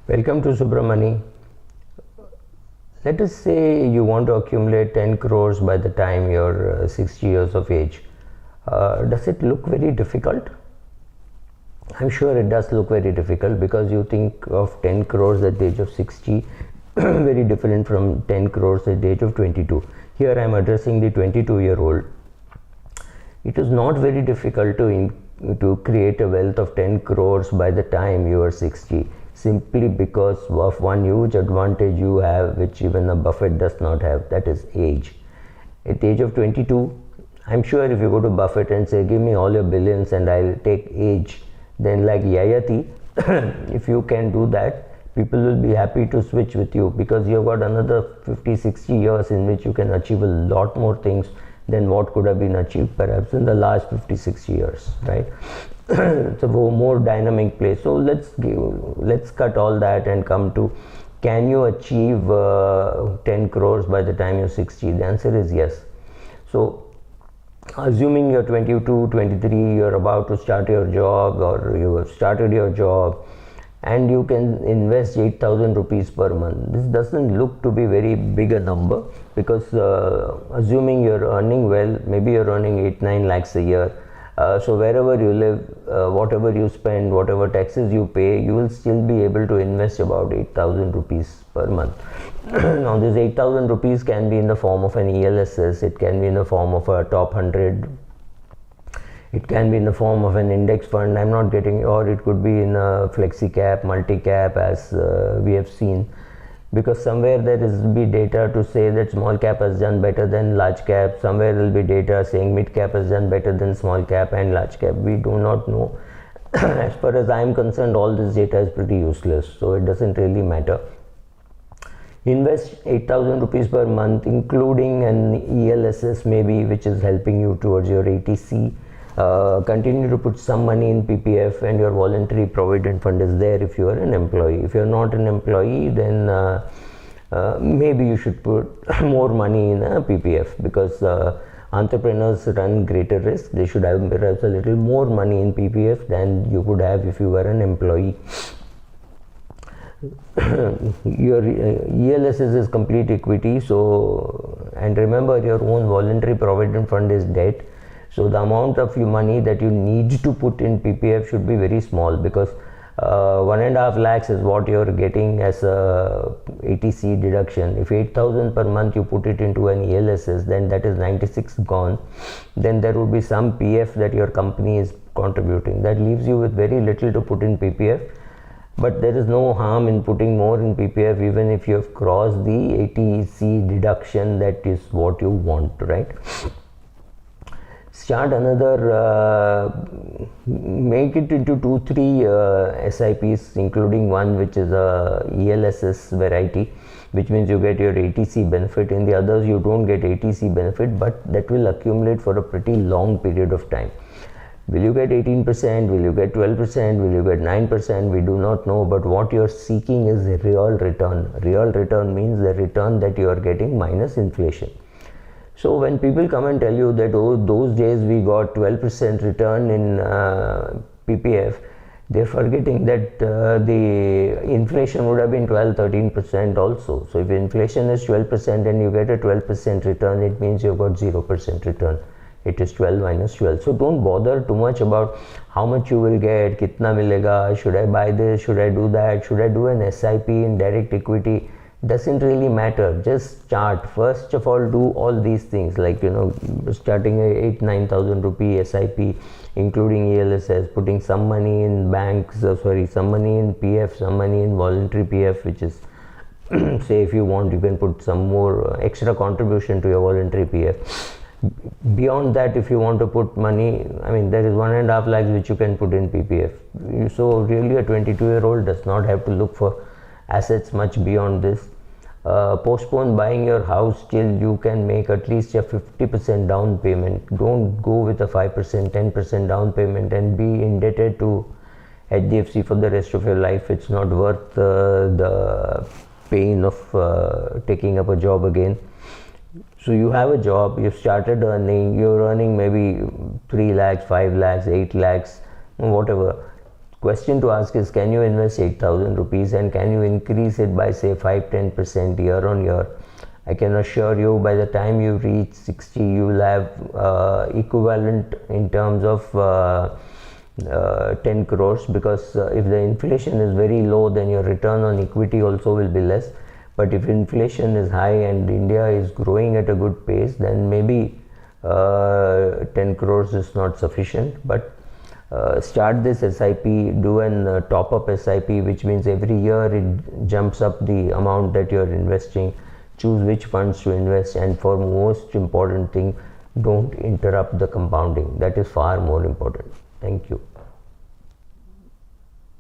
Welcome to Subramani. Let us say you want to accumulate 10 crores by the time you're 60 years of age. Does it look very difficult? I'm sure it does look very difficult because you think of 10 crores at the age of 60 very different from 10 crores at the age of 22. Here I am addressing the 22-year-old. It is not very difficult to create a wealth of 10 crores by the time you are 60, simply because of one huge advantage you have, which even a Buffett does not have, that is age. At the age of 22, I'm sure if you go to Buffett and say, give me all your billions and I'll take age, then like Yayati, if you can do that, people will be happy to switch with you because you've got another 50-60 years in which you can achieve a lot more things than what could have been achieved perhaps in the last 50-60 years, right? It's a more dynamic place. So let's cut all that and come to, can you achieve 10 crores by the time you're 60? The answer is yes. So assuming you're 22, 23, you're about to start your job or you have started your job and you can invest 8,000 rupees per month. This doesn't look to be very big a number because assuming you're earning well, maybe you're earning 8-9 lakhs a year. So wherever you live, whatever you spend, whatever taxes you pay, you will still be able to invest about 8,000 rupees per month. Now this 8,000 rupees can be in the form of an ELSS, it can be in the form of a top 100, it can be in the form of an index fund, I'm not getting, or it could be in a flexi cap, multi cap, as we have seen, because somewhere there will be data to say that small cap has done better than large cap, somewhere there will be data saying mid cap has done better than small cap and large cap. We do not know. As far as I am concerned, all this data is pretty useless, so it doesn't really matter. Invest 8,000 rupees per month, including an ELSS maybe, which is helping you towards your ATC. Continue to put some money in PPF, and your voluntary provident fund is there if you are an employee. If you are not an employee, then maybe you should put more money in a PPF, because entrepreneurs run greater risk. They should have perhaps a little more money in PPF than you could have if you were an employee. Your ELSS is complete equity, so, and remember, your own voluntary provident fund is debt. So the amount of money that you need to put in PPF should be very small, because 1.5 lakhs is what you're getting as a ATC deduction. If 8,000 per month you put it into an ELSS, then that is 96 gone. Then there will be some PF that your company is contributing. That leaves you with very little to put in PPF. But there is no harm in putting more in PPF even if you have crossed the ATC deduction that is what you want, right? Start another, make it into 2-3 SIPs, including one which is a ELSS variety, which means you get your ATC benefit. In the others you don't get ATC benefit, but that will accumulate for a pretty long period of time. Will you get 18%? Will you get 12%? Will you get 9%? We do not know, but what you are seeking is a real return. Real return means the return that you are getting minus inflation. So when people come and tell you that, oh, those days we got 12% return in PPF, they're forgetting that the inflation would have been 12-13% also. So if inflation is 12% and you get a 12% return, it means you've got 0% return. It is 12 minus 12. So don't bother too much about how much you will get, kitna milega, should I buy this, should I do that, should I do an SIP in direct equity. Doesn't really matter. Just start. First of all, do all these things, like, you know, starting a 8,000-9,000 rupee SIP, including ELSS, putting some money in banks, some money in PF, some money in voluntary PF, which is say if you want, you can put some more extra contribution to your voluntary PF. Beyond that, if you want to put money, I mean, there is 1.5 lakhs which you can put in PPF. So really a 22-year-old does not have to look for assets much beyond this. Postpone buying your house till you can make at least a 50% down payment. Don't go with a 5%, 10% down payment and be indebted to HDFC for the rest of your life. It's not worth the pain of taking up a job again. So you have a job, you've started earning, you're earning maybe 3 lakhs, 5 lakhs, 8 lakhs, whatever. question to ask is, can you invest 8,000 rupees and can you increase it by say 5-10% year on year? I can assure you by the time you reach 60 you will have equivalent in terms of 10 crores, because if the inflation is very low then your return on equity also will be less. But if inflation is high and India is growing at a good pace, then maybe 10 crores is not sufficient. But start this SIP, do an top up SIP, which means every year it jumps up the amount that you're investing. Choose which funds to invest, and for most important thing, don't interrupt the compounding. That is far more important. Thank you.